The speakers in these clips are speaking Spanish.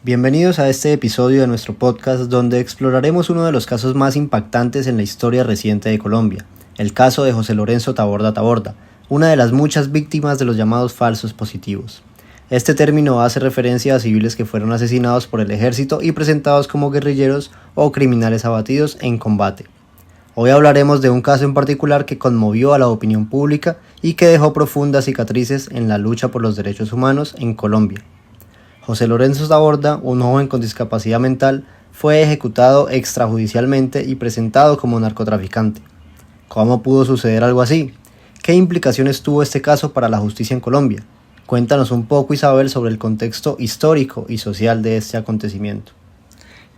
Bienvenidos a este episodio de nuestro podcast donde exploraremos uno de los casos más impactantes en la historia reciente de Colombia, el caso de José Lorenzo Taborda Taborda, una de las muchas víctimas de los llamados falsos positivos. Este término hace referencia a civiles que fueron asesinados por el ejército y presentados como guerrilleros o criminales abatidos en combate. Hoy hablaremos de un caso en particular que conmovió a la opinión pública y que dejó profundas cicatrices en la lucha por los derechos humanos en Colombia. José Lorenzo Taborda, un joven con discapacidad mental, fue ejecutado extrajudicialmente y presentado como narcotraficante. ¿Cómo pudo suceder algo así? ¿Qué implicaciones tuvo este caso para la justicia en Colombia? Cuéntanos un poco, Isabel, sobre el contexto histórico y social de este acontecimiento.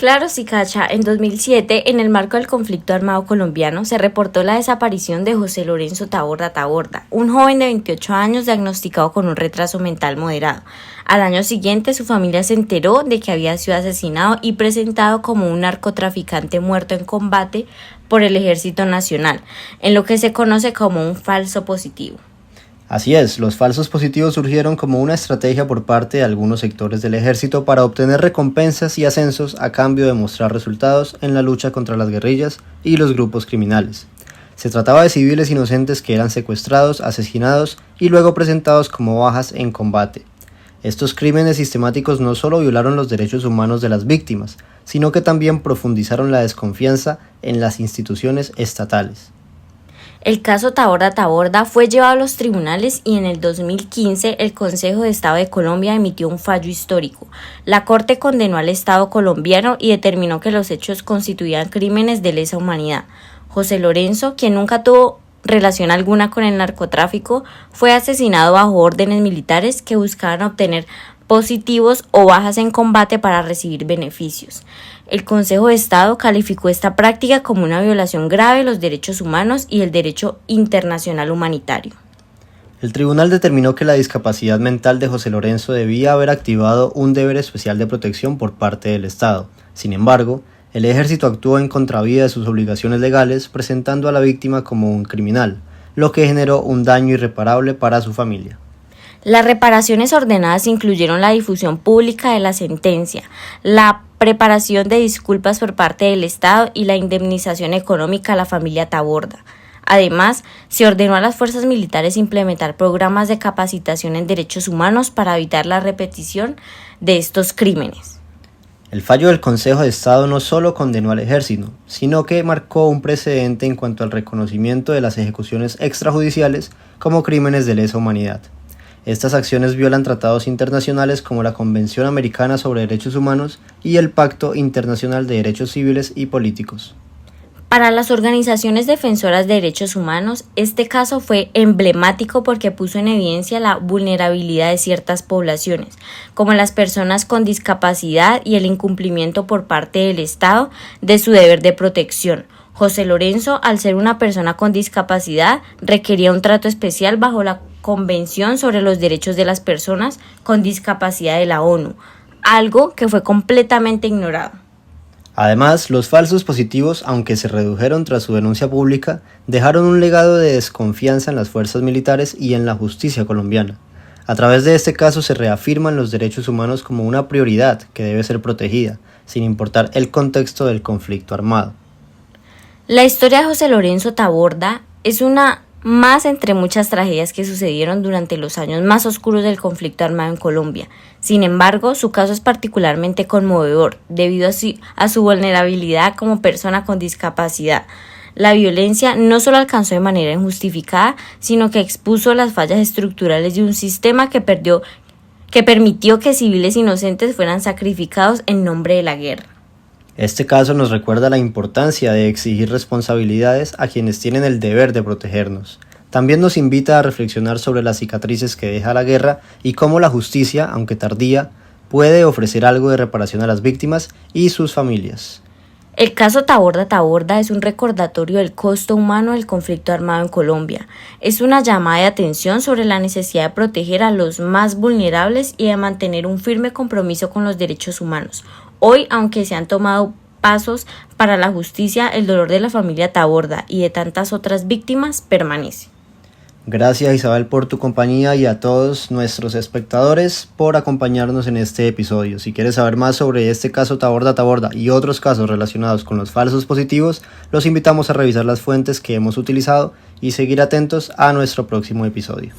Claro, sí, Cacha. En 2007, en el marco del conflicto armado colombiano, se reportó la desaparición de José Lorenzo Taborda Taborda, un joven de 28 años diagnosticado con un retraso mental moderado. Al año siguiente, su familia se enteró de que había sido asesinado y presentado como un narcotraficante muerto en combate por el Ejército Nacional, en lo que se conoce como un falso positivo. Así es, los falsos positivos surgieron como una estrategia por parte de algunos sectores del ejército para obtener recompensas y ascensos a cambio de mostrar resultados en la lucha contra las guerrillas y los grupos criminales. Se trataba de civiles inocentes que eran secuestrados, asesinados y luego presentados como bajas en combate. Estos crímenes sistemáticos no solo violaron los derechos humanos de las víctimas, sino que también profundizaron la desconfianza en las instituciones estatales. El caso Taborda Taborda fue llevado a los tribunales y en el 2015 el Consejo de Estado de Colombia emitió un fallo histórico. La Corte condenó al Estado colombiano y determinó que los hechos constituían crímenes de lesa humanidad. José Lorenzo, quien nunca tuvo relación alguna con el narcotráfico, fue asesinado bajo órdenes militares que buscaban obtener positivos o bajas en combate para recibir beneficios. El Consejo de Estado calificó esta práctica como una violación grave de los derechos humanos y el derecho internacional humanitario. El tribunal determinó que la discapacidad mental de José Lorenzo debía haber activado un deber especial de protección por parte del Estado. Sin embargo, el ejército actuó en contravía de sus obligaciones legales, presentando a la víctima como un criminal, lo que generó un daño irreparable para su familia. Las reparaciones ordenadas incluyeron la difusión pública de la sentencia, la preparación de disculpas por parte del Estado y la indemnización económica a la familia Taborda. Además, se ordenó a las fuerzas militares implementar programas de capacitación en derechos humanos para evitar la repetición de estos crímenes. El fallo del Consejo de Estado no solo condenó al ejército, sino que marcó un precedente en cuanto al reconocimiento de las ejecuciones extrajudiciales como crímenes de lesa humanidad. Estas acciones violan tratados internacionales como la Convención Americana sobre Derechos Humanos y el Pacto Internacional de Derechos Civiles y Políticos. Para las organizaciones defensoras de derechos humanos, este caso fue emblemático porque puso en evidencia la vulnerabilidad de ciertas poblaciones, como las personas con discapacidad y el incumplimiento por parte del Estado de su deber de protección. José Lorenzo, al ser una persona con discapacidad, requería un trato especial bajo la Convención sobre los Derechos de las Personas con Discapacidad de la ONU, algo que fue completamente ignorado. Además, los falsos positivos, aunque se redujeron tras su denuncia pública, dejaron un legado de desconfianza en las fuerzas militares y en la justicia colombiana. A través de este caso se reafirman los derechos humanos como una prioridad que debe ser protegida, sin importar el contexto del conflicto armado. La historia de José Lorenzo Taborda es una más entre muchas tragedias que sucedieron durante los años más oscuros del conflicto armado en Colombia. Sin embargo, su caso es particularmente conmovedor debido a su vulnerabilidad como persona con discapacidad. La violencia no solo alcanzó de manera injustificada, sino que expuso las fallas estructurales de un sistema que permitió que civiles inocentes fueran sacrificados en nombre de la guerra. Este caso nos recuerda la importancia de exigir responsabilidades a quienes tienen el deber de protegernos. También nos invita a reflexionar sobre las cicatrices que deja la guerra y cómo la justicia, aunque tardía, puede ofrecer algo de reparación a las víctimas y sus familias. El caso Taborda Taborda es un recordatorio del costo humano del conflicto armado en Colombia. Es una llamada de atención sobre la necesidad de proteger a los más vulnerables y de mantener un firme compromiso con los derechos humanos. Hoy, aunque se han tomado pasos para la justicia, el dolor de la familia Taborda y de tantas otras víctimas permanece. Gracias Isabel por tu compañía y a todos nuestros espectadores por acompañarnos en este episodio. Si quieres saber más sobre este caso Taborda y otros casos relacionados con los falsos positivos, los invitamos a revisar las fuentes que hemos utilizado y seguir atentos a nuestro próximo episodio.